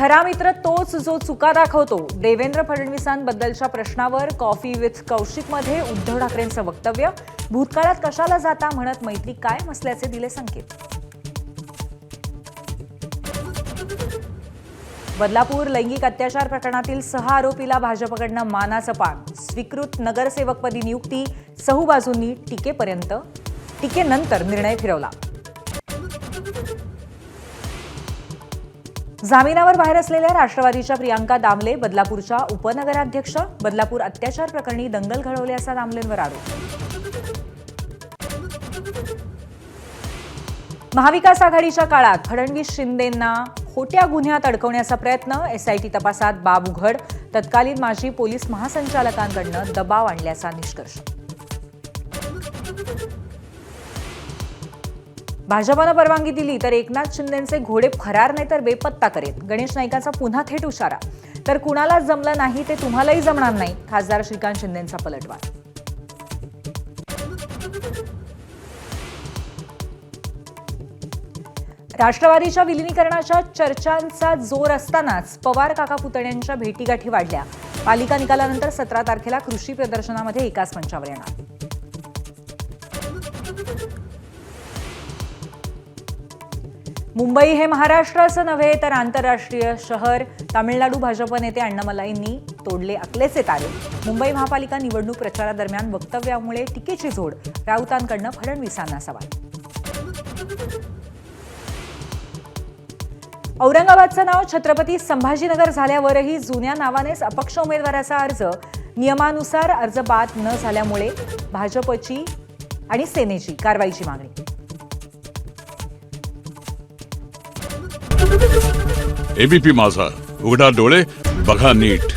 खरा मित्र तोच जो चुका दाखवतो. देवेंद्र फडणवीसांबद्दलच्या प्रश्नावर कॉफी विथ कौशिकमध्ये उद्धव ठाकरेंचं वक्तव्य. भूतकाळात कशाला जाता म्हणत मैत्री कायम असल्याचे दिले संकेत. बदलापूर लैंगिक अत्याचार प्रकरणातील 6 आरोपीला भाजपकडनं मानाचं पान. स्वीकृत नगरसेवकपदी नियुक्ती. सहू बाजूंनी टीकेनंतर निर्णय फिरवला. जामिनावर बाहेर असलेल्या राष्ट्रवादीच्या प्रियांका दामले बदलापूरच्या उपनगराध्यक्ष. बदलापूर अत्याचार प्रकरणी दंगल घडवल्याचा दामलेंवर आरोप. महाविकास आघाडीच्या काळात फडणवीस शिंदेंना खोट्या गुन्ह्यात अडकवण्याचा प्रयत्न. एसआयटी तपासात बाब उघड. तत्कालीन माजी पोलीस महासंचालकांकडून दबाव आणल्याचा निष्कर्ष. भाजपानं परवानगी दिली तर एकनाथ शिंदेंचे घोडे फरार नाही तर बेपत्ता करेल. गणेश नाईकांचा पुन्हा थेट इशारा. तर कुणालाच जमलं नाही ते तुम्हालाही जमणार नाही. खासदार श्रीकांत शिंदेंचा पलटवार. राष्ट्रवादीच्या विलिनीकरणाच्या चर्चांचा जोर असतानाच पवार काका पुतण्यांच्या भेटीगाठी वाढल्या. पालिका निकालानंतर 17 तारखेला कृषी प्रदर्शनामध्ये एकाच मंचावर येणार. मुंबई हे महाराष्ट्राचं नव्हे तर आंतरराष्ट्रीय शहर. तामिळनाडू भाजप नेते अण्णामलाईंनी तोडले अकलेचे तारे. मुंबई महापालिका निवडणूक प्रचारादरम्यान वक्तव्यामुळे टीकेची झोड. राऊतांकडनं फडणवीसांना सवाल. औरंगाबादचं नाव छत्रपती संभाजीनगर झाल्यावरही जुन्या नावानेच अपक्ष उमेदवाराचा अर्ज. नियमानुसार अर्ज बाद न झाल्यामुळे भाजपची आणि सेनेची कारवाईची मागणी. एबीपी माझा, उघडा डोळे बघा नीट.